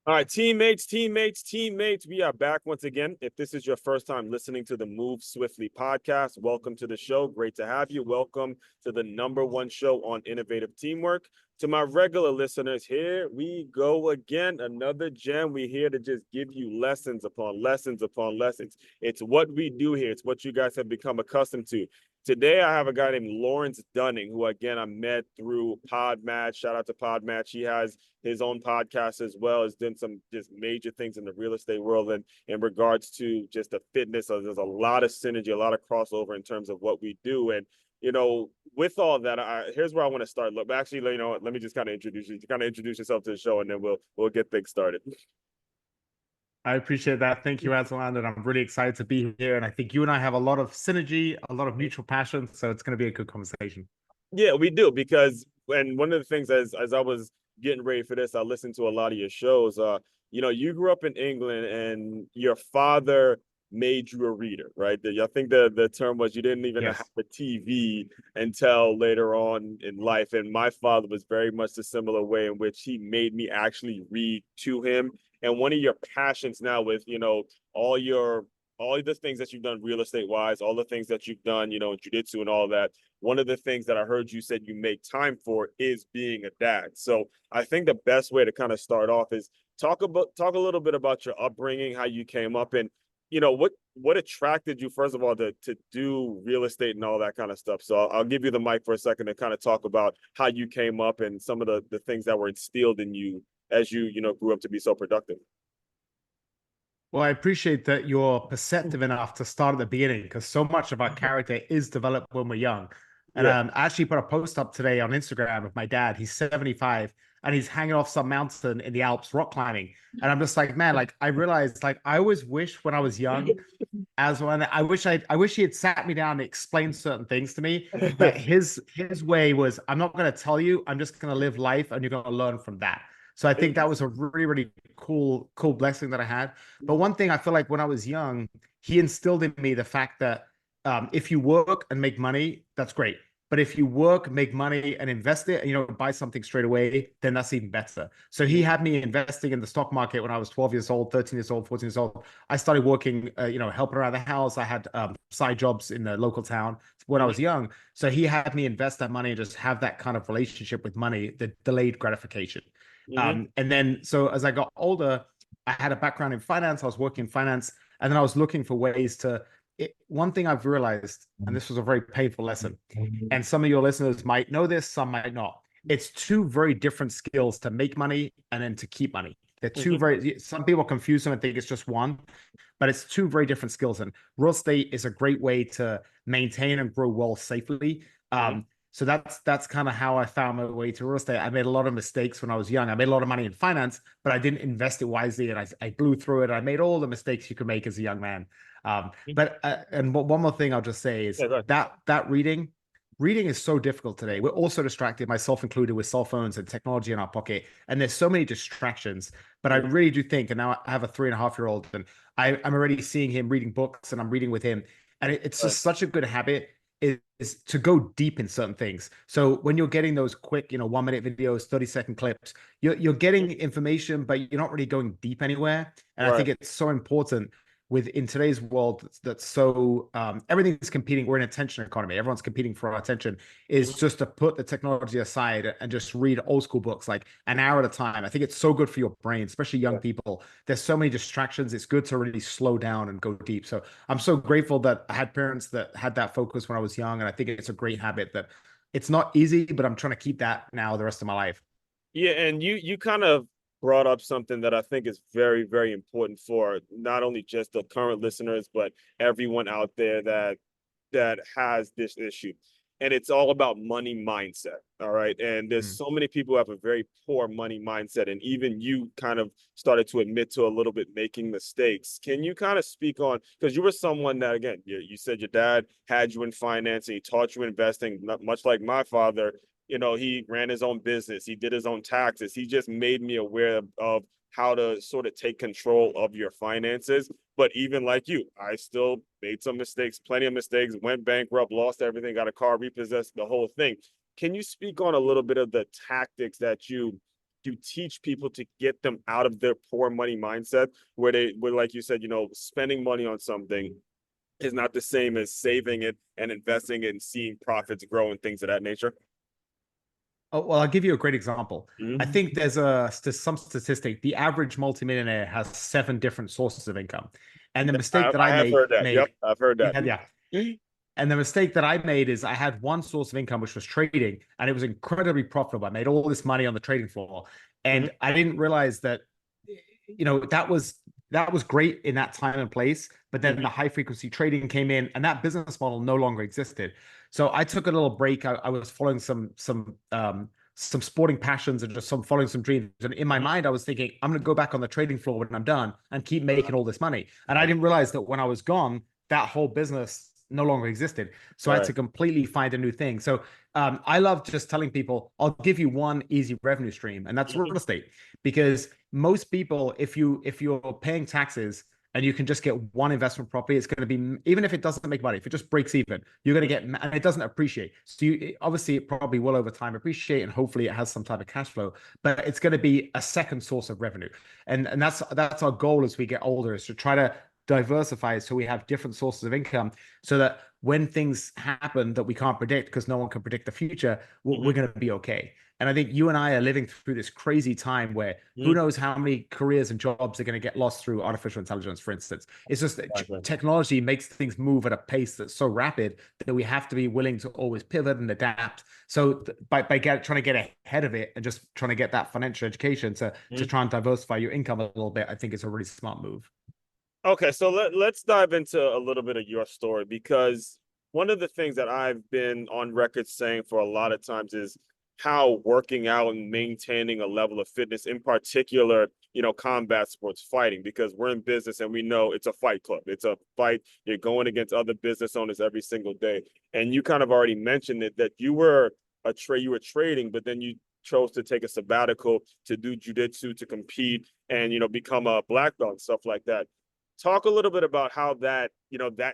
All right, teammates, we are back once again. If this is your first time listening to the Move Swiftly podcast, welcome to the show. Great to have you. Welcome to the #1 show on innovative teamwork. To my regular listeners, here we go again. Another gem. We're here to just give you lessons upon lessons upon lessons. It's what we do here. It's what you guys have become accustomed to. Today, I have a guy named Lawrence Dunning, who, again, I met through Podmatch. Shout out to Podmatch. He has his own podcast as well, has done some just major things in the real estate world. And in regards to just the fitness, there's a lot of synergy, a lot of crossover in terms of what we do. And, with all that, here's where I want to start. Look, actually, let me just kind of introduce you. Kind of introduce yourself to the show, and then we'll get things started. I appreciate that. Thank you, Antoine. And I'm really excited to be here. And I think you and I have a lot of synergy, a lot of mutual passion. So it's going to be a good conversation. Yeah, we do, because and one of the things, as I was getting ready for this, I listened to a lot of your shows. You grew up in England, and your father made you a reader, right? I think the term was you didn't even have Yes. a TV until later on in life. And my father was very much the similar way in which he made me actually read to him. And one of your passions now with, all your all the things that you've done real estate wise, all the things that you've done, in jiu-jitsu and all that, one of the things that I heard you said you make time for is being a dad. So I think the best way to kind of start off is talk a little bit about your upbringing, how you came up, and what attracted you, first of all, to do real estate and all that kind of stuff. So I'll give you the mic for a second to kind of talk about how you came up and some of the things that were instilled in you as you grew up to be so productive. Well, I appreciate that you're perceptive enough to start at the beginning because so much of our character is developed when we're young. And Yeah. I actually put a post up today on Instagram of my dad. He's 75 and he's hanging off some mountain in the Alps rock climbing. And I'm just like, man, like I realized like I always wish when I was young, as when I wish he had sat me down and explained certain things to me. But his way was, I'm not going to tell you, I'm just going to live life and you're going to learn from that. So I think that was a really, really cool blessing that I had. But one thing I feel like when I was young, he instilled in me the fact that if you work and make money, that's great. But if you work, make money, and invest it, and buy something straight away, then that's even better. So he had me investing in the stock market when I was 12 years old, 13 years old, 14 years old. I started working, helping around the house. I had side jobs in the local town when I was young. So he had me invest that money and just have that kind of relationship with money, the delayed gratification. Mm-hmm. And then, so as I got older, I had a background in finance. I was working in finance, and then I was looking for ways to. One thing I've realized, and this was a very painful lesson, and some of your listeners might know this, some might not. It's two very different skills to make money and then to keep money. They're two very. Some people confuse them and think it's just one, but it's two very different skills. And real estate is a great way to maintain and grow wealth safely. Mm-hmm. So that's kind of how I found my way to real estate. I made a lot of mistakes when I was young. I made a lot of money in finance, but I didn't invest it wisely, and I blew through it. I made all the mistakes you could make as a young man. But and one more thing I'll just say is Yeah, go ahead. that reading is so difficult today. We're also distracted, myself included, with cell phones and technology in our pocket, and there's so many distractions. But I really do think, and now I have a 3.5-year-old, and I'm already seeing him reading books, and I'm reading with him, and it's Right. just such a good habit is to go deep in certain things. So when you're getting those quick, 1-minute videos, 30-second clips, you're getting information, but you're not really going deep anywhere. And I Right. think it's so important with in today's world that's so everything's competing. We're an attention economy. Everyone's competing for our attention. Is just to put the technology aside and just read old school books like an hour at a time. I think it's so good for your brain, especially young people. There's so many distractions. It's good to really slow down and go deep. So I'm so grateful that I had parents that had that focus when I was young, and I think it's a great habit that it's not easy, but I'm trying to keep that now the rest of my life. Yeah, and you kind of brought up something that I think is very, very important for not only just the current listeners, but everyone out there that has this issue. And it's all about money mindset. All right. And there's Mm. so many people who have a very poor money mindset. And even you kind of started to admit to a little bit making mistakes. Can you kind of speak on, because you were someone that, again, you said your dad had you in finance and he taught you investing, not much like my father. He ran his own business. He did his own taxes. He just made me aware of how to sort of take control of your finances. But even like you, I still made some mistakes, plenty of mistakes, went bankrupt, lost everything, got a car repossessed, the whole thing. Can you speak on a little bit of the tactics that you you teach people to get them out of their poor money mindset where like you said, spending money on something is not the same as saving it and investing it and seeing profits grow and things of that nature? Oh, well, I'll give you a great example. I Mm-hmm. think there's some statistic. The average multimillionaire has 7 different sources of income. And the mistake that I I have heard that. Yep, made, I've heard that. yeah, yeah. And the mistake that I made is I had one source of income, which was trading, and it was incredibly profitable. I made all this money on the trading floor. Mm-hmm. And I didn't realize that, that was great in that time and place. But then Mm-hmm. the high frequency trading came in, and that business model no longer existed. So I took a little break. I was following some sporting passions and just following some dreams. And in my Mm-hmm. mind, I was thinking, I'm going to go back on the trading floor when I'm done and keep making all this money. And I didn't realize that when I was gone, that whole business no longer existed. So I had Right. to completely find a new thing. So I love just telling people, I'll give you one easy revenue stream, and that's real estate. Because most people, if you're paying taxes and you can just get one investment property, it's going to be, even if it doesn't make money, if it just breaks even, you're going to get, and it doesn't appreciate. So obviously it probably will over time appreciate, and hopefully it has some type of cash flow, but it's going to be a second source of revenue. And that's our goal as we get older, is to try to diversify so we have different sources of income, so that when things happen that we can't predict, because no one can predict the future, we're going to be okay. And I think you and I are living through this crazy time where who Mm-hmm. knows how many careers and jobs are going to get lost through artificial intelligence, for instance. It's just that Right. Right. technology makes things move at a pace that's so rapid that we have to be willing to always pivot and adapt. So trying to get ahead of it and just trying to get that financial education to try and diversify your income a little bit, I think it's a really smart move. Okay, so let's dive into a little bit of your story, because one of the things that I've been on record saying for a lot of times is how working out and maintaining a level of fitness, in particular, combat sports fighting, because we're in business and we know it's a fight club. It's a fight. You're going against other business owners every single day. And you kind of already mentioned it, that you were you were trading, but then you chose to take a sabbatical to do jujitsu, to compete and, become a black belt and stuff like that. Talk a little bit about how that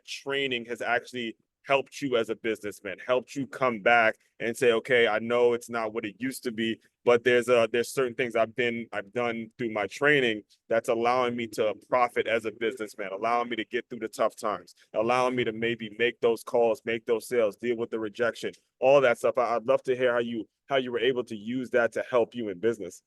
training has actually helped you as a businessman, helped you come back and say, okay, I know it's not what it used to be, but there's certain things I've done through my training that's allowing me to profit as a businessman, allowing me to get through the tough times, allowing me to maybe make those calls, make those sales, deal with the rejection, all that stuff. I'd love to hear how you were able to use that to help you in business.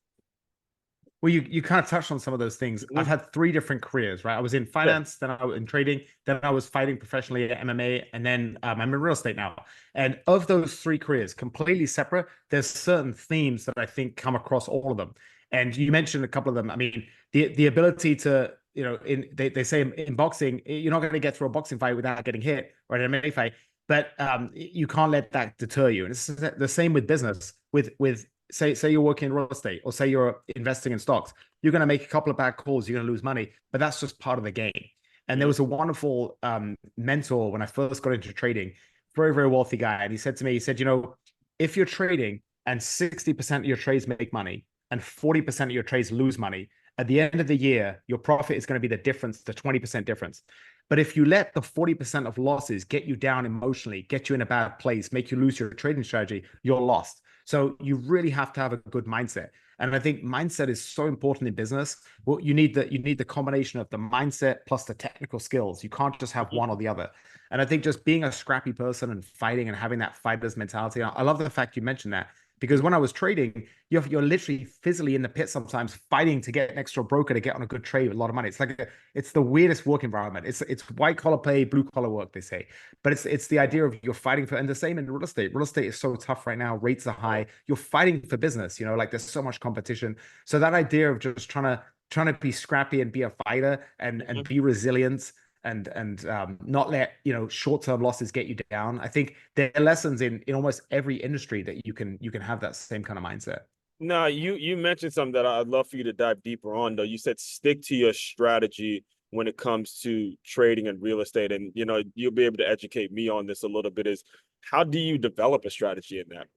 Well, you kind of touched on some of those things. I've Mm-hmm. had 3 different careers, right? I was in Yeah. finance, then I was in trading, then I was fighting professionally at MMA, and then I'm in real estate now. And of those 3 careers, completely separate, there's certain themes that I think come across all of them. And you mentioned a couple of them. I mean, the ability to, they say in boxing, you're not going to get through a boxing fight without getting hit, or an MMA fight, but you can't let that deter you. And it's the same with business, with say you're working in real estate, or say you're investing in stocks. You're going to make a couple of bad calls, you're going to lose money, but that's just part of the game. And there Mm-hmm. was a wonderful mentor when I first got into trading, very, very wealthy guy. And he said to me, he said, if you're trading and 60% of your trades make money and 40% of your trades lose money, at the end of the year, your profit is going to be the difference, the 20% difference. But if you let the 40% of losses get you down emotionally, get you in a bad place, make you lose your trading strategy, you're lost. So you really have to have a good mindset. And I think mindset is so important in business. Well, you need the combination of the mindset plus the technical skills. You can't just have one or the other. And I think just being a scrappy person and fighting and having that fighter's mentality. I love the fact you mentioned that, because when I was trading, you're literally physically in the pit sometimes, fighting to get an extra broker to get on a good trade with a lot of money. It's the weirdest work environment. It's white collar pay, blue collar work, they say. But it's the idea of you're fighting for, and the same in real estate. Real estate is so tough right now. Rates are high. You're fighting for business. Like there's so much competition. So that idea of just trying to be scrappy and be a fighter and be resilient and not let short-term losses get you down. I think there are lessons in almost every industry that you can have that same kind of mindset. No, you mentioned something that I'd love for you to dive deeper on, though. You said stick to your strategy when it comes to trading and real estate. And you'll be able to educate me on this a little bit, is how do you develop a strategy in that?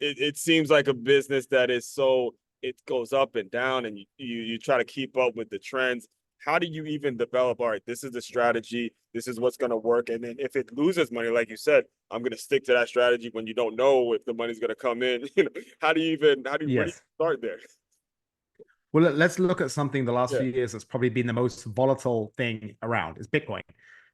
It seems like a business that is so, it goes up and down, and you try to keep up with the trends. How do you even develop, all right, this is the strategy, this is what's going to work, and then if it loses money, like you said, I'm going to stick to that strategy when you don't know if the money's going to come in. How do you where do you Yes. start there? Well, let's look at something the last Yeah. few years that's probably been the most volatile thing around is Bitcoin.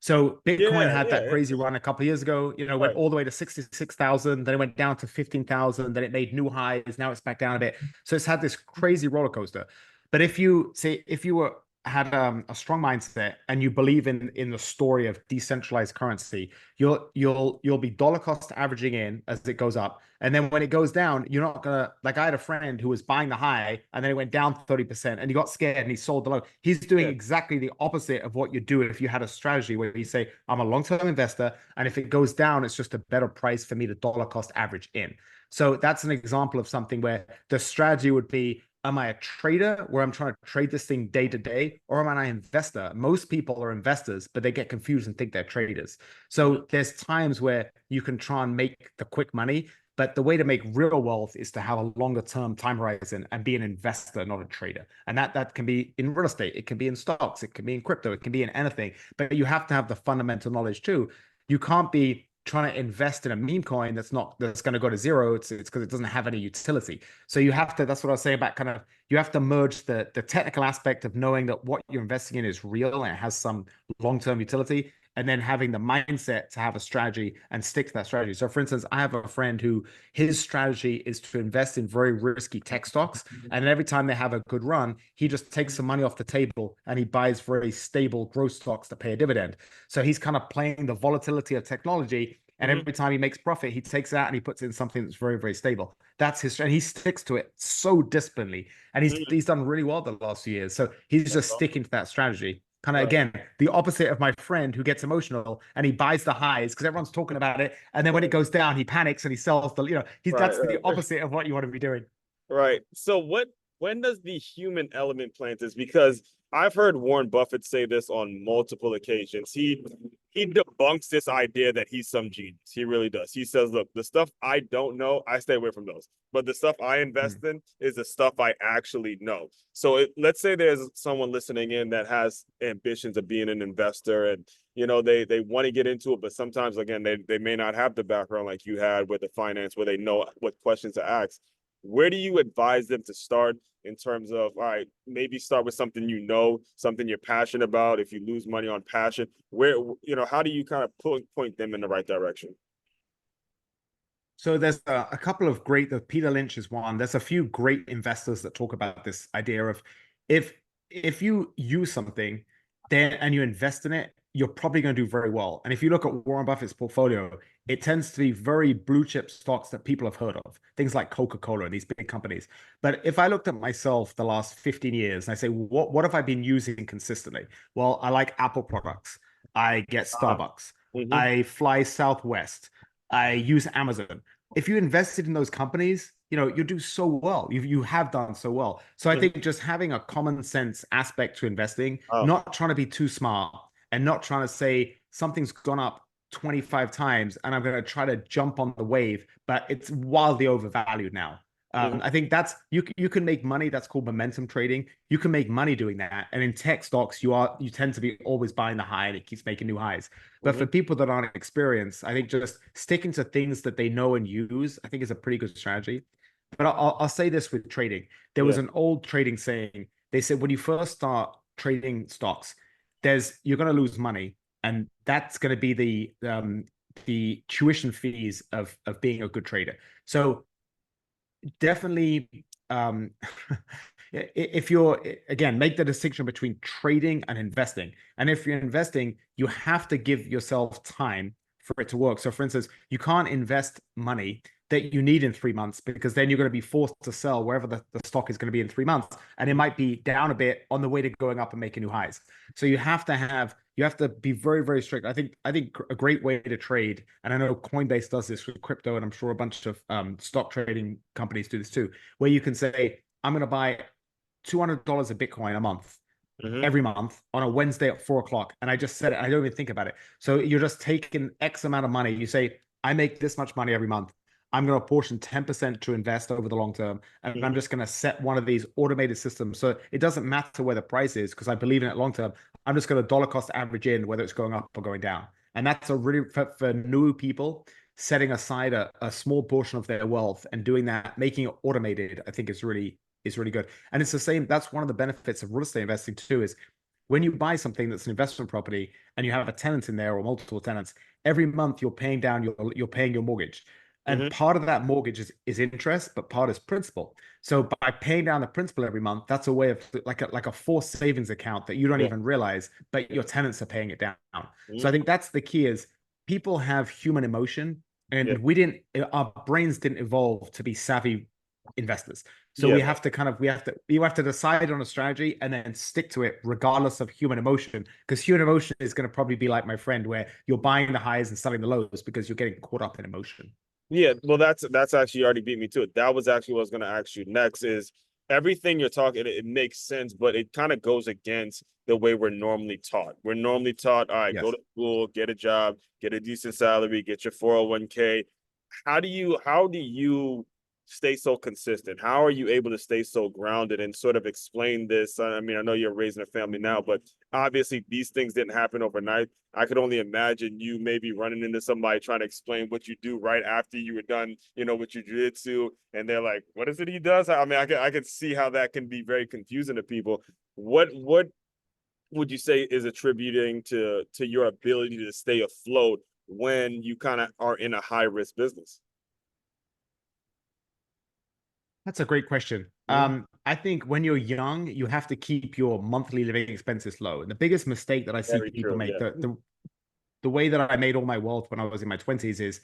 So Bitcoin Yeah, had yeah, that crazy run a couple of years ago, went right. all the way to 66,000, then it went down to 15,000, then it made new highs, now it's back down a bit. So it's had this crazy roller coaster. But if you had a strong mindset and you believe in the story of decentralized currency, you'll be dollar cost averaging in as it goes up, and then when it goes down, you're not gonna, like, I had a friend who was buying the high and then it went down 30% and he got scared and he sold the low. He's doing Yeah. exactly the opposite of what you do if you had a strategy where you say, I'm a long-term investor, and if it goes down, it's just a better price for me to dollar cost average in. So that's an example of something where the strategy would be, am I a trader where I'm trying to trade this thing day to day, or am I an investor? Most people are investors, but they get confused and think they're traders. So there's times where you can try and make the quick money, but the way to make real wealth is to have a longer term time horizon and be an investor, not a trader. And that can be in real estate, it can be in stocks, it can be in crypto, it can be in anything. But you have to have the fundamental knowledge too. You can't be trying to invest in a meme coin that's going to go to zero. It's because it doesn't have any utility. So you have to, that's what I was saying about kind of, you have to merge the technical aspect of knowing that what you're investing in is real and it has some long-term utility, and then having the mindset to have a strategy and stick to that strategy. So for instance, I have a friend who, his strategy is to invest in very risky tech stocks. And every time they have a good run, he just takes some money off the table and he buys very stable growth stocks that pay a dividend. So he's kind of playing the volatility of technology. And every time he makes profit, he takes that and he puts in something that's very, very stable. That's his, and he sticks to it so disciplinedly. And he's done really well the last few years. So he's That's just awesome. sticking to that strategy. Kind of, Right. again, the opposite of my friend who gets emotional and he buys the highs because everyone's talking about it. And then when it goes down, he panics and he sells he's, Right, that's right, the opposite of what you want to be doing. right. So when does the human element play into this? Because I've heard Warren Buffett say this on multiple occasions. He debunks this idea that he's some genius. He really does. He says, look, the stuff I don't know, I stay away from those. But the stuff I invest Mm. in is the stuff I actually know. So let's say there's someone listening in that has ambitions of being an investor, and they want to get into it, but sometimes again they may not have the background like you had with the finance where they know what questions to ask. Where do you advise them to start in terms of, all right, maybe start with something something you're passionate about? If you lose money on passion, how do you kind of point them in the right direction? So there's a couple of great, the Peter Lynch is one. There's a few great investors that talk about this idea of, if if you use something then and you invest in it, you're probably going to do very well. And if you look at Warren Buffett's portfolio, it tends to be very blue chip stocks that people have heard of, things like Coca-Cola and these big companies. But if I looked at myself the last 15 years and I say, what have I been using consistently? Well, I like Apple products. I get Uh, Starbucks. mm-hmm, I fly Southwest. I use Amazon. If you invested in those companies, you do so well. You have done so well. So I mm-hmm. think just having a common sense aspect to investing, Oh, not trying to be too smart and not trying to say something's gone up 25 times and I'm going to try to jump on the wave, but it's wildly overvalued now. mm-hmm, I think that's, you can make money. That's called momentum trading. You can make money doing that. And in tech stocks, you tend to be always buying the high and it keeps making new highs. But mm-hmm. for people that aren't experienced, I think just sticking to things that they know and use, I think is a pretty good strategy. But I'll say this with trading. There was Yeah. an old trading saying. They said when you first start trading stocks, you're going to lose money, and that's going to be the tuition fees of being a good trader. So definitely, if you're, again, make the distinction between trading and investing. And if you're investing, you have to give yourself time for it to work. So for instance, you can't invest money that you need in 3 months, because then you're going to be forced to sell wherever the stock is going to be in 3 months, and it might be down a bit on the way to going up and making new highs. So you have to be very, very strict. I think a great way to trade, and I know Coinbase does this with crypto, and I'm sure a bunch of stock trading companies do this too, where you can say, I'm going to buy $200 of Bitcoin a month, Mm-hmm. every month on a Wednesday at 4 o'clock. And I just said it. I don't even think about it. So you're just taking X amount of money. You say, I make this much money every month. I'm going to apportion 10% to invest over the long term. And I'm Mm-hmm. just going to set one of these automated systems. So it doesn't matter where the price is, because I believe in it long term. I'm just going to dollar cost average in whether it's going up or going down. And that's a really, for new people, setting aside a small portion of their wealth and doing that, making it automated, I think is really is really good. And it's the same. That's one of the benefits of real estate investing too, is when you buy something that's an investment property and you have a tenant in there or multiple tenants, every month you're paying down you're paying your mortgage. And Hmm. part of that mortgage is interest, but part is principal. So by paying down the principal every month, that's a way of like a forced savings account that you don't Yeah. even realize, but your tenants are paying it down. So I Hmm. think that's the key is people have human emotion Yeah. and our brains didn't evolve to be savvy investors. So Yeah. we have to you have to decide on a strategy and then stick to it regardless of human emotion, because human emotion is going to probably be like my friend where you're buying the highs and selling the lows because you're getting caught up in emotion. Yeah, well, that's actually already beat me to it. That was actually what I was going to ask you next. Is everything you're talking, it makes sense, but it kind of goes against the way we're normally taught. We're normally taught, all right, go Yes. to school, get a job, get a decent salary, get your 401k. How do you stay so consistent? How are you able to stay so grounded and sort of explain this? I mean, I know you're raising a family now, but obviously these things didn't happen overnight. I could only imagine you maybe running into somebody trying to explain what you do right after you were done, with your jiu-jitsu, and they're like, "What is it he does?" I mean, I could see how that can be very confusing to people. What would you say is attributing to your ability to stay afloat when you kind of are in a high risk business? That's a great question. Mhm. I think when you're young, you have to keep your monthly living expenses low. And the biggest mistake that I see Very people true. make, Yeah. the way that I made all my wealth when I was in my 20s is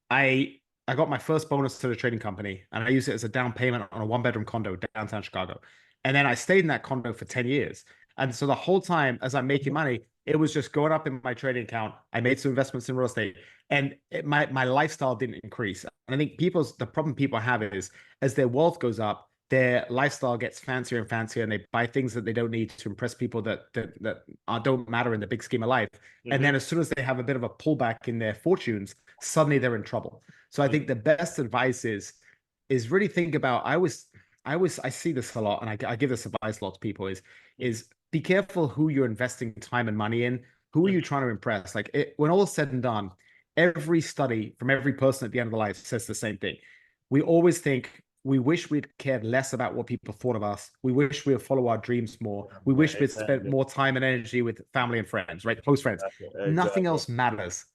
I I got my first bonus to the trading company and I used it as a down payment on a one-bedroom condo downtown Chicago. And then I stayed in that condo for 10 years. And so the whole time as I'm making money, it was just going up in my trading account. I made some investments in real estate and my lifestyle didn't increase. And I think the problem people have is as their wealth goes up, their lifestyle gets fancier and fancier and they buy things that they don't need to impress people that don't matter in the big scheme of life. And Hmm. then as soon as they have a bit of a pullback in their fortunes, suddenly they're in trouble. So I think the best advice is really think about. I see this a lot, and I give this advice a lot to people. Is be careful who you're investing time and money in. Who are you trying to impress? When all is said and done, every study from every person at the end of their life says the same thing. We always think we wish we'd cared less about what people thought of us. We wish we'd follow our dreams more. We Yeah, wish we'd spent exactly. more time and energy with family and friends, right? Close friends. Exactly. Nothing Exactly. else matters.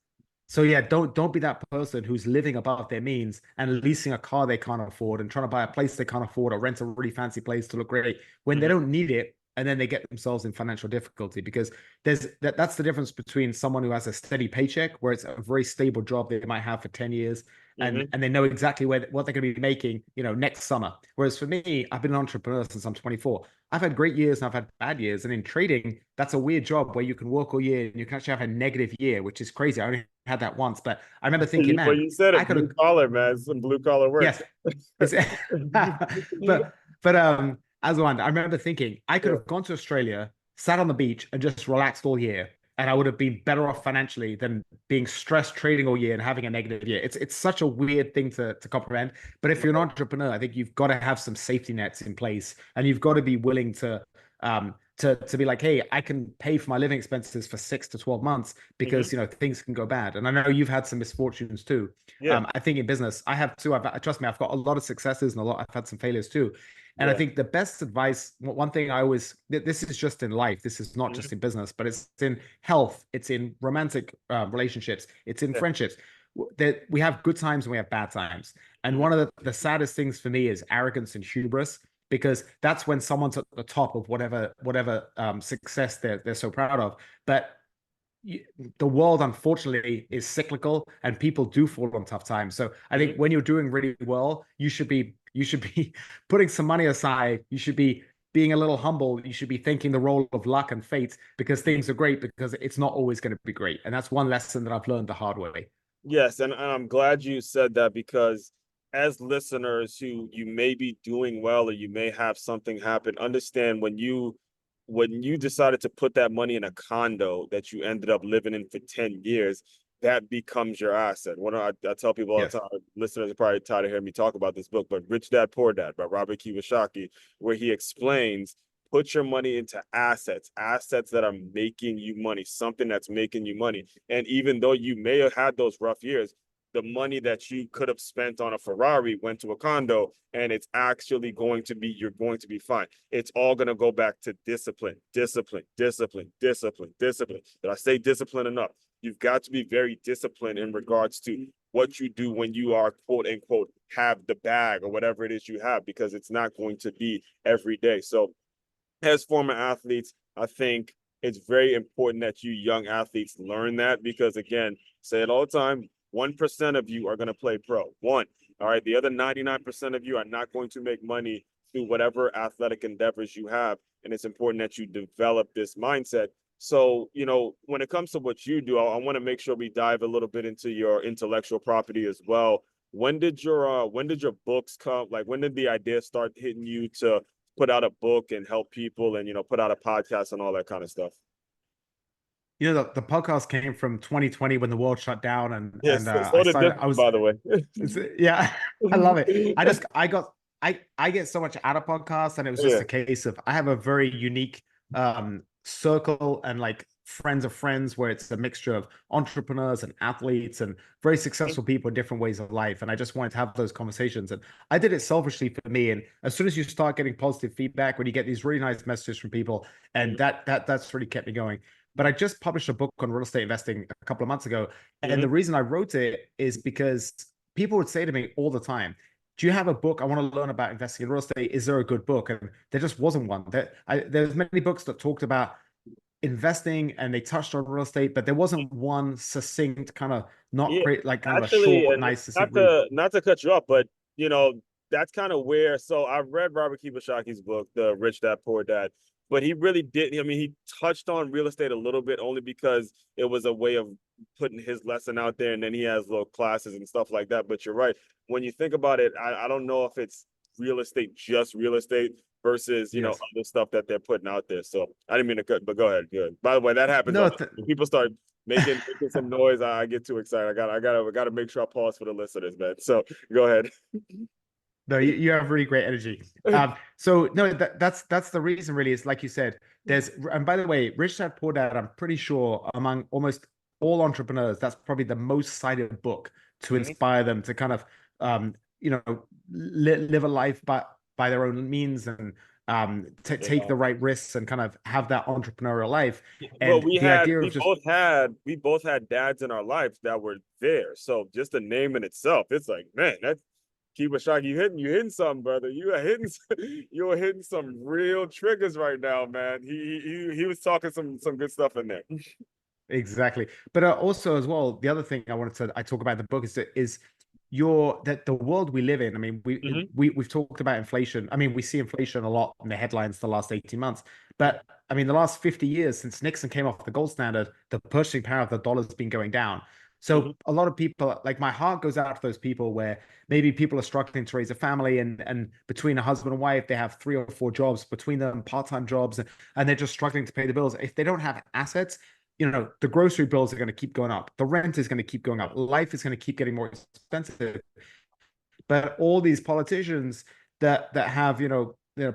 So yeah, don't be that person who's living above their means and leasing a car they can't afford and trying to buy a place they can't afford or rent a really fancy place to look great when they Mhm. don't need it and then they get themselves in financial difficulty because that's the difference between someone who has a steady paycheck where it's a very stable job they might have for 10 years Mhm. and they know exactly what they're going to be making, next summer. Whereas for me, I've been an entrepreneur since I'm 24. I've had great years and I've had bad years. And in trading, that's a weird job where you can work all year and you can actually have a negative year, which is crazy. I only had that once, but I remember thinking, Well, man, you said I it, could have, blue collar, man. Some blue collar work. yes, it's, but as one, I remember thinking I could Yeah. have gone to Australia, sat on the beach, and just relaxed all year, and I would have been better off financially than being stressed trading all year and having a negative year. It's such a weird thing to comprehend. But if you're an entrepreneur, I think you've got to have some safety nets in place, and you've got to be willing to be like, hey, I can pay for my living expenses for 6 to 12 months because Mhm. things can go bad. And I know you've had some misfortunes too. Yeah. I think in business, I have too. Trust me, I've got a lot of successes and I've had some failures too. And I Yeah. think the best advice, one thing this is just in life, this is not Mhm. just in business, but it's in health, it's in romantic relationships, it's in Yeah. friendships. That we have good times and we have bad times. And Mhm. one of the saddest things for me is arrogance and hubris, because that's when someone's at the top of whatever success they're so proud of. But the world unfortunately is cyclical and people do fall on tough times. So I think Mhm. when you're doing really well, you should be putting some money aside. You should be being a little humble. You should be thinking the role of luck and fate because things are great, because it's not always going to be great. And that's one lesson that I've learned the hard way. Yes, and I'm glad you said that because as listeners who you may be doing well or you may have something happen, understand when you decided to put that money in a condo that you ended up living in for 10 years, that becomes your asset. I tell people all the Yes. time, listeners are probably tired of hearing me talk about this book, but Rich Dad Poor Dad by Robert Kiyosaki, where he explains put your money into assets that are making you money, something that's making you money. And even though you may have had those rough years, the money that you could have spent on a Ferrari went to a condo, and it's actually going to be, you're going to be fine. It's all going to go back to discipline, discipline, discipline, discipline, discipline. Did I say discipline enough? You've got to be very disciplined in regards to what you do when you are, quote unquote, have the bag or whatever it is you have, because it's not going to be every day. So as former athletes, I think it's very important that you young athletes learn that, because again, say it all the time, 1% of you are going to play pro. One. All right. The other 99% of you are not going to make money through whatever athletic endeavors you have. And it's important that you develop this mindset. So, you know, when it comes to what you do, I want to make sure we dive a little bit into your intellectual property as well. When did your books come? Like, when did the idea start hitting you to put out a book and help people, and, you know, put out a podcast and all that kind of stuff? You know, the podcast came from 2020 when the world shut down, and Yes, I so did this, started. I was, by the way. yeah, I love it. I get so much out of podcasts, and it was just Yeah. a case of I have a very unique circle and like friends of friends where it's a mixture of entrepreneurs and athletes and very successful people in different ways of life. And I just wanted to have those conversations. And I did it selfishly for me. And as soon as you start getting positive feedback, when you get these really nice messages from people, and that's really kept me going. But I just published a book on real estate investing a couple of months ago. And the reason I wrote it is because people would say to me all the time, do you have a book? I want to learn about investing in real estate. Is there a good book? And there just wasn't one. There's many books that talked about investing and they touched on real estate, but there wasn't one succinct kind of not Yeah, great, like kind of a actually, short, and nice, not succinct read. to not to cut you off, but you know, that's kind of where. So I read Robert Kiyosaki's book, The Rich Dad Poor Dad, but he really did. I mean, he touched on real estate a little bit, only because it was a way of putting his lesson out there, and then he has little classes and stuff like that. But you're right. When you think about it, I don't know if it's real estate, just real estate, versus, you know, Yes. other stuff that they're putting out there. So I didn't mean to cut, but go ahead. Good. By the way, that happens No, when people start making some noise. I get too excited. I gotta make sure I pause for the listeners, man. So go ahead. no, you have really great energy. So no, that's the reason really is like you said, and by the way, Rich Dad Poor Dad, I'm pretty sure among almost all entrepreneurs, that's probably the most cited book to inspire them to kind of, you know, live a life by their own means and take Yeah. the right risks and kind of have that entrepreneurial life. Well, And the idea of just we both had dads in our lives that were there. So just the name in itself, it's like, man, that's Kiyosaki, you hitting something, brother. You are hitting you are hitting some real triggers right now, man. He was talking some good stuff in there. exactly. But also as well, the other thing I talk about in the book is that the world we live in. I mean, we've talked about inflation. I mean, we see inflation a lot in the headlines the last 18 months. But I mean, the last 50 years since Nixon came off the gold standard, the purchasing power of the dollar has been going down. So a lot of people, like my heart goes out to those people where maybe people are struggling to raise a family and between a husband and wife, they have 3 or 4 jobs between them, part-time jobs, and they're just struggling to pay the bills. If they don't have assets, you know, the grocery bills are going to keep going up. The rent is going to keep going up. Life is going to keep getting more expensive. But all these politicians that have,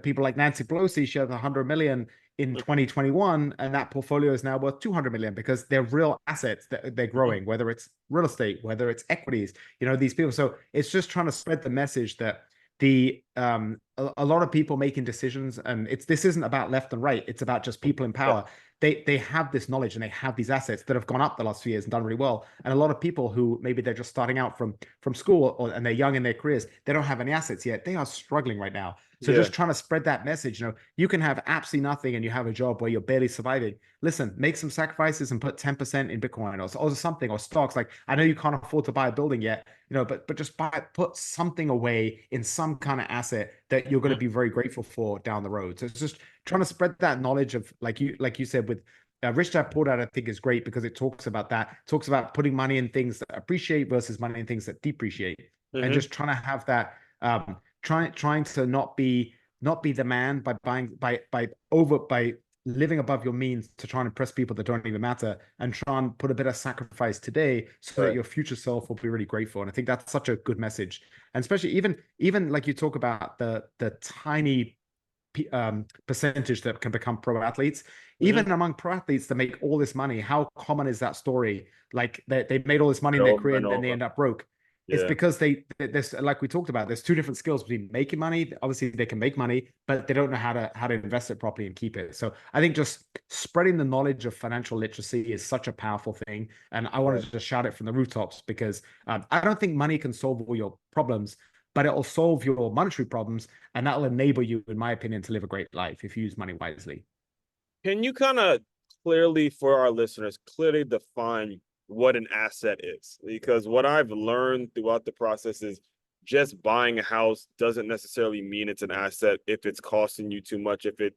people like Nancy Pelosi, she has 100 million in 2021, and that portfolio is now worth 200 million because they're real assets that they're growing, whether it's real estate, whether it's equities, these people. So it's just trying to spread the message that a lot of people making decisions, and this isn't about left and right, it's about just people in power. They have this knowledge and they have these assets that have gone up the last few years and done really well. And a lot of people who maybe they're just starting out from school and they're young in their careers, they don't have any assets yet. They are struggling right now. So just trying to spread that message, you can have absolutely nothing and you have a job where you're barely surviving. Listen, make some sacrifices and put 10% in Bitcoin or something, or stocks. Like, I know you can't afford to buy a building yet, but just put something away in some kind of asset that you're going to be very grateful for down the road. So it's just trying to spread that knowledge of, like you said, with Rich Dad Poor Dad, I think is great because it talks about that. It talks about putting money in things that appreciate versus money in things that depreciate, and just trying to have that, trying to not be the man by living above your means to try and impress people that don't even matter, and try and put a bit of sacrifice today so that your future self will be really grateful. And I think that's such a good message. And especially even like you talk about the tiny percentage that can become pro athletes. Even among pro athletes that make all this money, how common is that story? Like they made all this money in their career and then they end up broke. It's because there's, like we talked about, there's two different skills between making money. Obviously, they can make money, but they don't know how to invest it properly and keep it. So I think just spreading the knowledge of financial literacy is such a powerful thing. And I wanted to just shout it from the rooftops because I don't think money can solve all your problems, but it'll solve your monetary problems, and that'll enable you, in my opinion, to live a great life if you use money wisely. Can you kind of clearly, for our listeners, clearly define what an asset is? Because what I've learned throughout the process is just buying a house doesn't necessarily mean it's an asset if it's costing you too much, if it,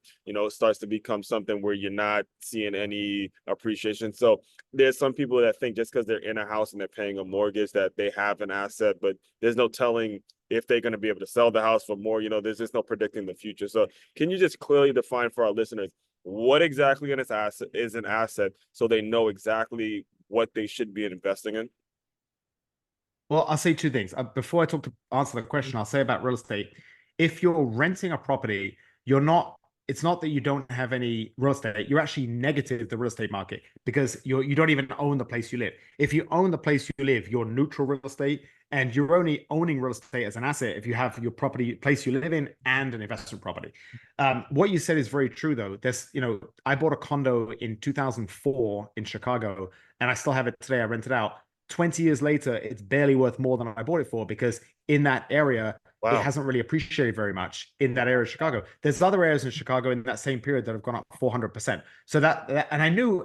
starts to become something where you're not seeing any appreciation. So there's some people that think just because they're in a house and they're paying a mortgage that they have an asset, but there's no telling if they're going to be able to sell the house for more. There's just no predicting the future. So can you just clearly define for our listeners what exactly is an asset so they know exactly what they should be investing in? Well, I'll say two things. Before I answer the question, I'll say about real estate. If you're renting a property, it's not that you don't have any real estate. You're actually negative the real estate market because you don't even own the place you live. If you own the place you live, you're neutral real estate, and you're only owning real estate as an asset if you have your place you live in and an investment property. What you said is very true, though. I bought a condo in 2004 in Chicago, and I still have it today. I rent it out. 20 years later, it's barely worth more than I bought it for because in that area, it hasn't really appreciated very much in that area of Chicago. There's other areas in Chicago in that same period that have gone up 400%. So and I knew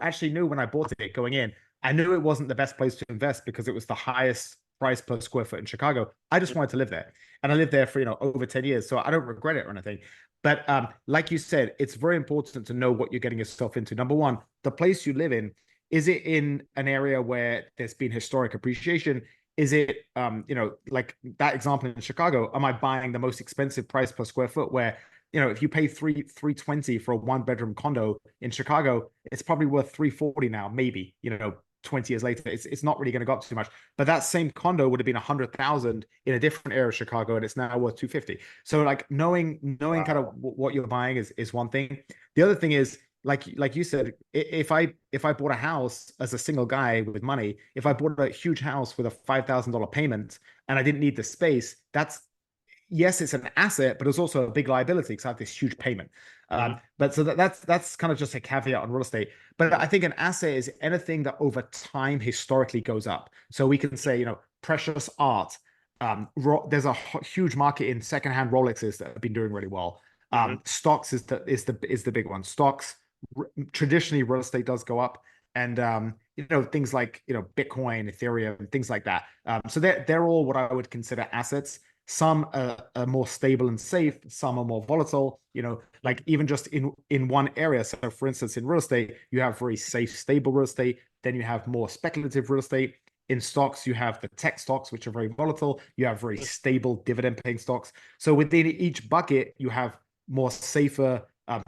when I bought it going in, I knew it wasn't the best place to invest because it was the highest price per square foot in Chicago. I just wanted to live there. And I lived there for, over 10 years. So I don't regret it or anything. But like you said, it's very important to know what you're getting yourself into. Number one, the place you live in, is it in an area where there's been historic appreciation? Is it, like that example in Chicago? Am I buying the most expensive price per square foot? Where, if you pay $320 for a 1-bedroom condo in Chicago, it's probably worth $340 now, maybe. 20 years later, it's not really going to go up too much. But that same condo would have been $100,000 in a different area of Chicago, and it's now worth $250. So like knowing kind of what you're buying is one thing. The other thing is, like you said, if I bought a house as a single guy with money, if I bought a huge house with a $5,000 payment and I didn't need the space, yes, it's an asset, but it's also a big liability because I have this huge payment. But so that's kind of just a caveat on real estate. But I think an asset is anything that over time historically goes up. So we can say, precious art. There's a huge market in secondhand Rolexes that have been doing really well. Stocks is the big one. Stocks, traditionally real estate does go up, and things like Bitcoin, Ethereum, things like that. So they're all what I would consider assets. Some are more stable and safe, some are more volatile, like even just in one area. So for instance, in real estate, you have very safe, stable real estate, then you have more speculative real estate. In stocks, you have the tech stocks, which are very volatile. You have very stable dividend paying stocks. So within each bucket, you have more safer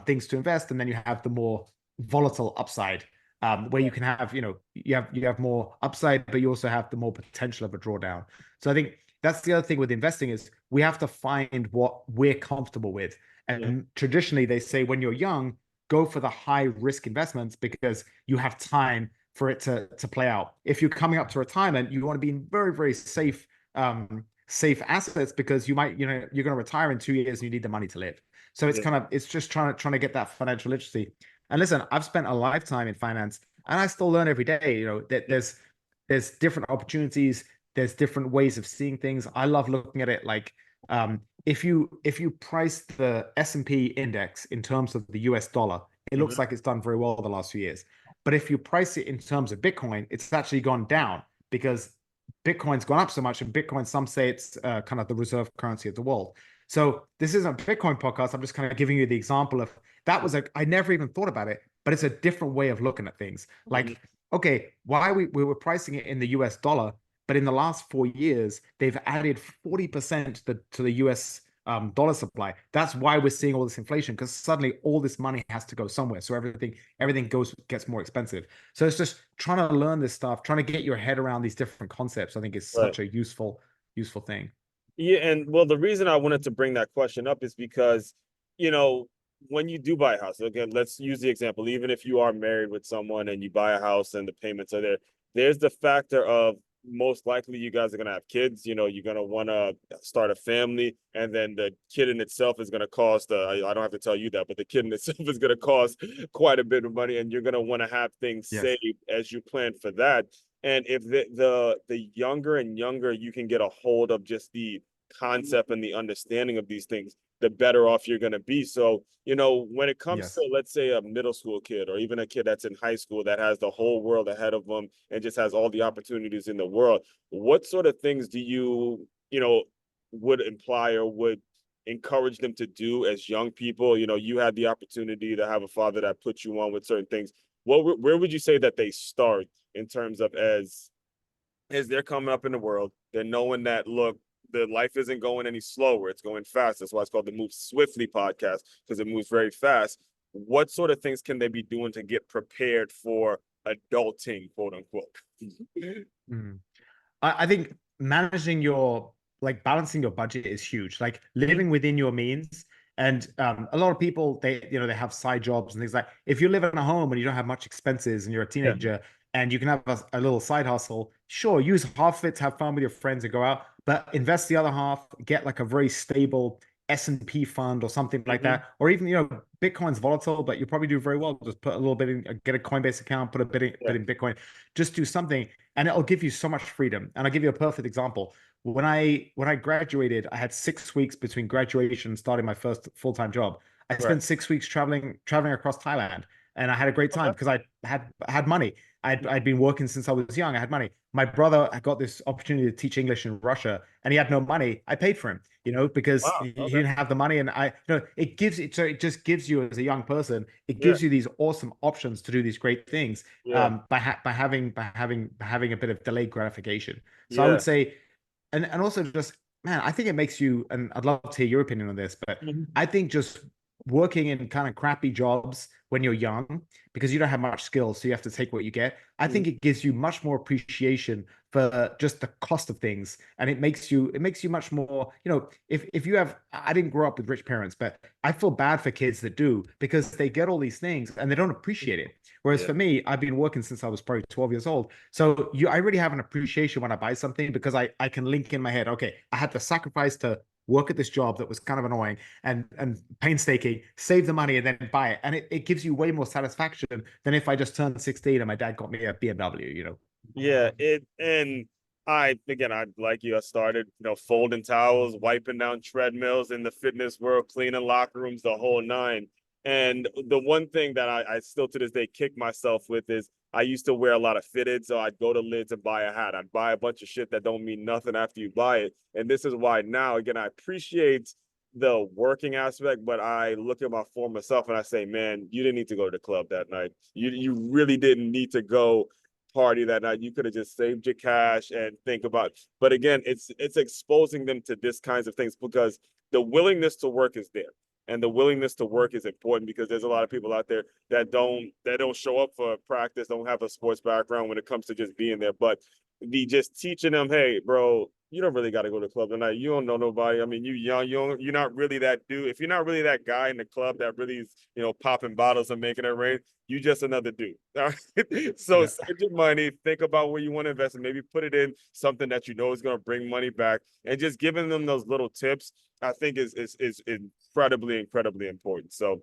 things to invest, and then you have the more volatile upside, where you can have, you have more upside, but you also have the more potential of a drawdown. So I think that's the other thing with investing is we have to find what we're comfortable with. And traditionally, they say when you're young, go for the high risk investments because you have time for it to play out. If you're coming up to retirement, you want to be in very, very safe assets because you might, you're going to retire in 2 years and you need the money to live. So it's just trying to get that financial literacy. And listen, I've spent a lifetime in finance and I still learn every day, that there's different opportunities. There's different ways of seeing things. I love looking at it like, if you price the S&P index in terms of the US dollar, it looks like it's done very well the last few years. But if you price it in terms of Bitcoin, it's actually gone down because Bitcoin's gone up so much, and Bitcoin, some say it's kind of the reserve currency of the world. So this isn't a Bitcoin podcast. I'm just kind of giving you the example of that I never even thought about it, but it's a different way of looking at things. Like, okay, why we were pricing it in the US dollar, but in the last 4 years, they've added 40% to the US dollar supply. That's why we're seeing all this inflation, because suddenly all this money has to go somewhere. So everything gets more expensive. So it's just trying to learn this stuff, trying to get your head around these different concepts. I think is such a useful thing. Yeah, and well, the reason I wanted to bring that question up is because, when you do buy a house, again, let's use the example, even if you are married with someone and you buy a house and the payments are there, there's the factor of most likely you guys are going to have kids. You're going to want to start a family, and then the kid in itself is going to cost, I don't have to tell you that, but the kid in itself is going to cost quite a bit of money, and you're going to want to have things Yes. saved as you plan for that. And if the younger and younger you can get a hold of just the concept and the understanding of these things, the better off you're going to be. So, when it comes to, Yes. let's say, a middle school kid or even a kid that's in high school that has the whole world ahead of them and just has all the opportunities in the world, what sort of things do would imply or would encourage them to do as young people? You had the opportunity to have a father that put you on with certain things. Where would you say that they start in terms of as they're coming up in the world, they're knowing that, look, the life isn't going any slower. It's going fast. That's why it's called the Move Swiftly podcast, because it moves very fast. What sort of things can they be doing to get prepared for adulting, quote unquote? Mm. I think managing balancing your budget is huge. Like living within your means. And a lot of people, they have side jobs and things like, if you live in a home and you don't have much expenses and you're a Yeah. teenager and you can have a little side hustle, sure, use half of it to have fun with your friends and go out, but invest the other half, get like a very stable S&P fund or something like Mm-hmm. that. Or even, Bitcoin's volatile, but you probably do very well. Just put a little bit in, get a Coinbase account, put a Yeah. bit in Bitcoin, just do something and it'll give you so much freedom. And I'll give you a perfect example. When I graduated, I had 6 weeks between graduation and starting my first full-time job. I Right. spent 6 weeks traveling across Thailand, and I had a great time Okay. because I had money. I'd been working since I was young. I had money. My brother had got this opportunity to teach English in Russia, and he had no money. I paid for him, because Wow. he Okay. didn't have the money, and it just gives you as a young person, it Yeah. gives you these awesome options to do these great things Yeah. by having a bit of delayed gratification. So I Yeah. would say, and also just, man, I think it makes you, and I'd love to hear your opinion on this, but Mhm. I think just working in kind of crappy jobs when you're young, because you don't have much skills, so you have to take what you get. I think it gives you much more appreciation for just the cost of things, and it makes you much more, if you have, I didn't grow up with rich parents, but I feel bad for kids that do, because they get all these things and they don't appreciate it. Whereas Yeah. for me, I've been working since I was probably 12 years old. So I really have an appreciation when I buy something, because I can link in my head, okay, I had to sacrifice to work at this job that was kind of annoying and painstaking, save the money and then buy it. And it gives you way more satisfaction than if I just turned 16 and my dad got me a BMW. Yeah, I like you, I started, folding towels, wiping down treadmills in the fitness world, cleaning locker rooms, the whole nine. And the one thing that I still to this day kick myself with is I used to wear a lot of fitted, so I'd go to Lids and buy a hat. I'd buy a bunch of shit that don't mean nothing after you buy it. And this is why now, again, I appreciate the working aspect, but I look at my former self and I say, man, you didn't need to go to the club that night. You really didn't need to go party that night. You could have just saved your cash and think about it. But again, it's exposing them to this kinds of things, because the willingness to work is there. And the willingness to work is important, because there's a lot of people out there that don't show up for practice, don't have a sports background when it comes to just being there. But the just teaching them, hey, bro, you don't really got to go to the club tonight. You don't know nobody. I mean, you young, you're not really that dude. If you're not really that guy in the club that really is, popping bottles and making it rain, you just another dude. All right? So Yeah. save your money, think about where you want to invest, and maybe put it in something that you know is going to bring money back. And just giving them those little tips, I think is incredibly, incredibly important. So,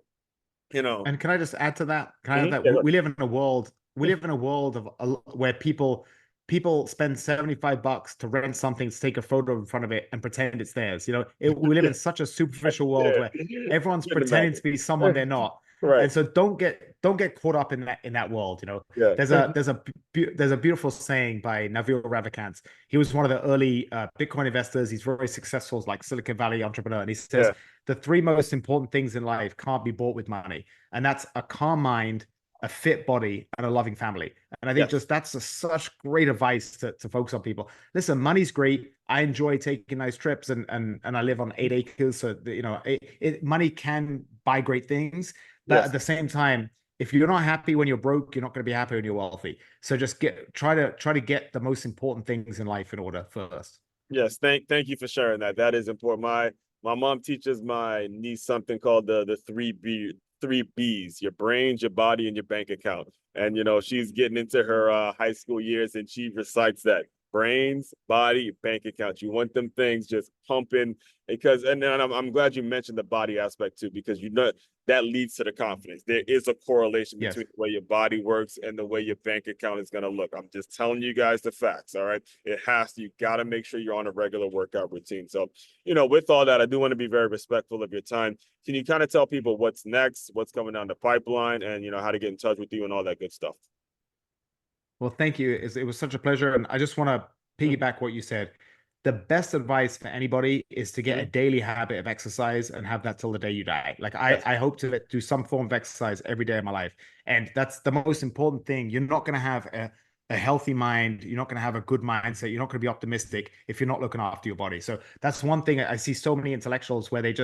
And can I just add to that? Can I add that yeah, we live in a world, of where people spend $75 to rent something, to take a photo in front of it and pretend it's theirs. We live yeah, in such a superficial world yeah. where everyone's Couldn't pretending imagine. to be someone they're not. Right. And so don't get caught up in that world. Yeah. There's a beautiful saying by Nabil Ravikant. He was one of the early Bitcoin investors. He's very successful, like Silicon Valley entrepreneur. And he says Yeah. the three most important things in life can't be bought with money, and that's a calm mind, a fit body, and a loving family. And I think Yes. just that's such great advice to focus on people. Listen, money's great. I enjoy taking nice trips, and I live on 8 acres, so money can buy great things, but at Yes. the same time, if you're not happy when you're broke, you're not going to be happy when you're wealthy. So just try to get the most important things in life in order first. Yes. Thank you for sharing that. That is important. my mom teaches my niece something called the three B's: your brains, your body, and your bank account. And she's getting into her high school years, and she recites that: brains, body, bank account. You want them things just pumping, because, and then I'm glad you mentioned the body aspect too, because that leads to the confidence. There is a correlation Yes. between the way your body works and the way your bank account is going to look. I'm just telling you guys the facts. All right. You got to make sure you're on a regular workout routine. So, with all that, I do want to be very respectful of your time. Can you kind of tell people what's next, what's coming down the pipeline, and, how to get in touch with you and all that good stuff? Well, thank you. It was such a pleasure. And I just want to piggyback what you said. The best advice for anybody is to get a daily habit of exercise and have that till the day you die. Like I hope to do some form of exercise every day of my life. And that's the most important thing. You're not going to have a healthy mind. You're not going to have a good mindset. You're not going to be optimistic if you're not looking after your body. So that's one thing. I see so many intellectuals where they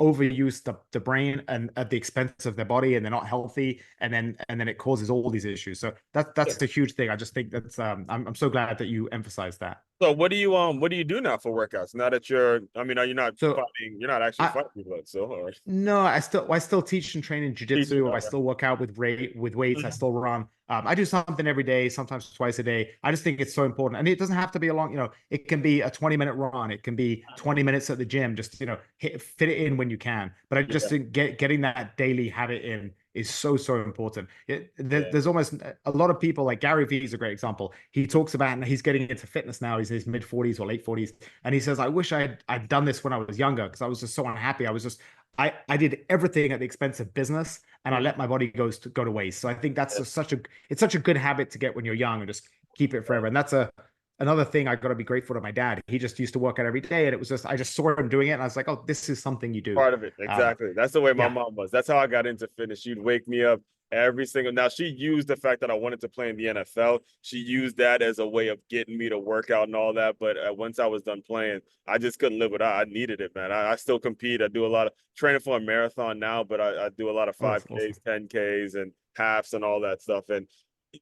overuse the brain and at the expense of their body, and they're not healthy, and then it causes all these issues. So that's a huge thing. I just think that's I'm so glad that you emphasized that. So what do you do now for workouts? Now that are you not So fighting, you're not actually fighting people, so or no, I still teach and train in teaching? jiu-jitsu. I still work out with weights. I still run. I do something every day, sometimes twice a day. I just think it's so important. And it doesn't have to be a long, it can be a 20-minute run. It can be 20 minutes at the gym. Just, fit it in when you can. But I just think getting that daily habit in is so, so important. There's almost a lot of people, like Gary Vee is a great example. He talks about, and he's getting into fitness now. He's in his mid 40s or late 40s. And he says, I wish I'd done this when I was younger, because I was just so unhappy. I did everything at the expense of business, and I let my body go to waste. So I think that's such a good habit to get when you're young, and just keep it forever. And that's another thing I got to be grateful to my dad. He just used to work out every day, and it was just I just saw him doing it, and I was like, oh, this is something you do. Part of it, exactly. That's the way my Yeah. mom was. That's how I got into fitness. She'd wake me up every single. Now she used the fact that I wanted to play in the NFL. She used that as a way of getting me to work out and all that. But once I was done playing, I just couldn't live without. I needed it, man. I still compete. I do a lot of training for a marathon now, but I do a lot of Oh, that's 5Ks, awesome. 10Ks, and halves and all that stuff. And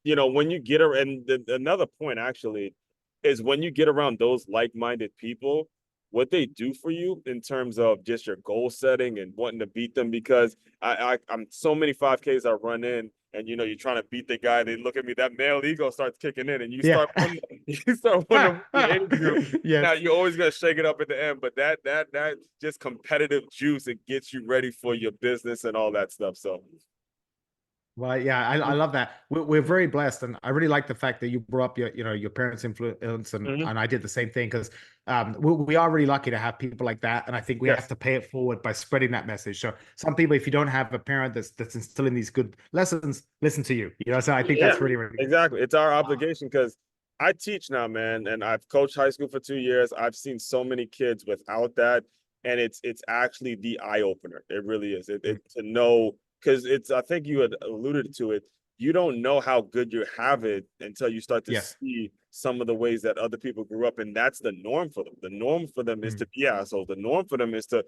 when you get around, and another point actually is when you get around those like-minded people, what they do for you in terms of just your goal setting and wanting to beat them. Because I'm so many 5Ks I run in, and you're trying to beat the guy. They look at me, that male ego starts kicking in, and you Yeah. start wondering, what the age group. Yes. Now you're always gonna shake it up at the end, but that just competitive juice, it gets you ready for your business and all that stuff. So Well, yeah, I love that. We're very blessed, and I really like the fact that you brought up your parents' influence, and I did the same thing, because we are really lucky to have people like that, and I think we have to pay it forward by spreading that message. So some people, if you don't have a parent that's instilling these good lessons, listen to you. So I think that's really, really good. exactly. It's our obligation, because I teach now, man, and I've coached high school for 2 years. I've seen so many kids without that, and it's actually the eye opener. It really is. It to know, because I think you had alluded to it. You don't know how good you have it until you start to Yes. see some of the ways that other people grew up, and that's the norm for them. The norm for them is to be assholes. The norm for them is to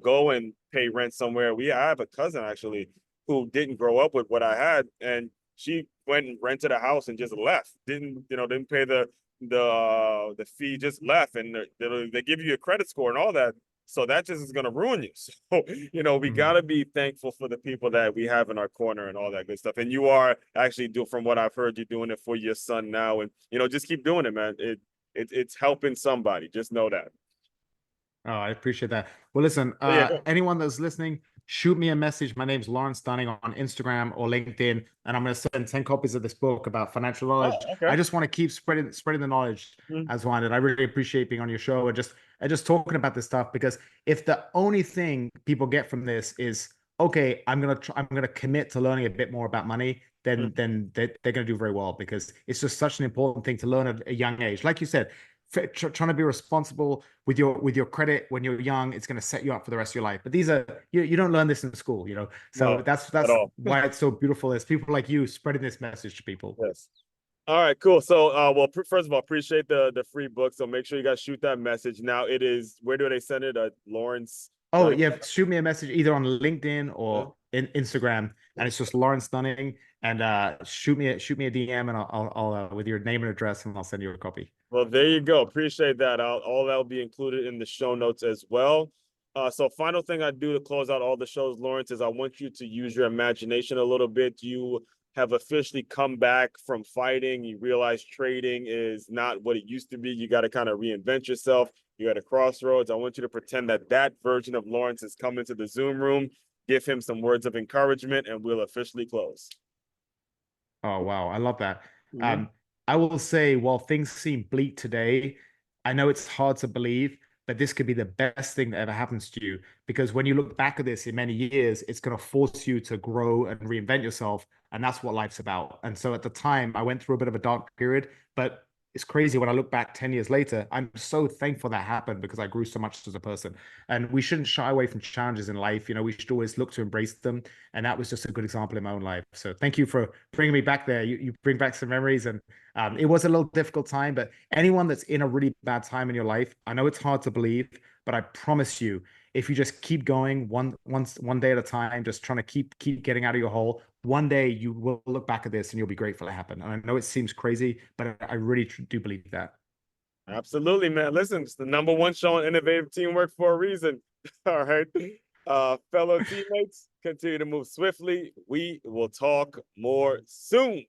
go and pay rent somewhere. I have a cousin actually who didn't grow up with what I had, and she went and rented a house and just left. Didn't pay the fee, just left, and they give you a credit score and all that. So that just is going to ruin you. So, we got to be thankful for the people that we have in our corner and all that good stuff. And you are actually from what I've heard, you're doing it for your son now. And, just keep doing it, man. It's helping somebody. Just know that. Oh, I appreciate that. Well, listen, anyone that's listening, shoot me a message. My name's Lawrence Dunning on Instagram or LinkedIn, and I'm going to send 10 copies of this book about financial knowledge. Okay. I just want to keep spreading the knowledge as one. And I really appreciate being on your show and just talking about this stuff, because if the only thing people get from this is, okay, I'm gonna commit to learning a bit more about money, then they're gonna do very well, because it's just such an important thing to learn at a young age. Like you said, trying to be responsible with your credit when you're young, it's going to set you up for the rest of your life. But these are you don't learn this in school, so No, that's why it's so beautiful. There's people like you spreading this message to people. Yes. All right, cool. So, well, first of all, appreciate the free book. So make sure you guys shoot that message. Now it is, where do they send it? Lawrence. Oh, yeah, shoot me a message either on LinkedIn or in Instagram, and it's just Lawrence Dunning. And shoot me a DM, and I'll with your name and address, and I'll send you a copy. Well, there you go. Appreciate that. All that will be included in the show notes as well. So final thing I do to close out all the shows, Lawrence, is I want you to use your imagination a little bit. You have officially come back from fighting. You realize trading is not what it used to be. You got to kind of reinvent yourself. You're at a crossroads. I want you to pretend that that version of Lawrence has come into the Zoom room. Give him some words of encouragement, and we'll officially close. Oh, wow. I love that. Um, I will say, while things seem bleak today, I know it's hard to believe, but this could be the best thing that ever happens to you. Because when you look back at this in many years, it's going to force you to grow and reinvent yourself. And that's what life's about. And so at the time, I went through a bit of a dark period, but it's crazy when I look back 10 years later, I'm so thankful that happened because I grew so much as a person. And we shouldn't shy away from challenges in life. You know, we should always look to embrace them. And that was just a good example in my own life. So thank you for bringing me back there. You bring back some memories. And it was a little difficult time, but anyone that's in a really bad time in your life, I know it's hard to believe, but I promise you, if you just keep going one day at a time, just trying to keep getting out of your hole, one day you will look back at this and you'll be grateful it happened. And I know it seems crazy, but I really do believe that. Absolutely, man. Listen, it's the #1 show on innovative teamwork for a reason. All right. Fellow teammates, continue to move swiftly. We will talk more soon.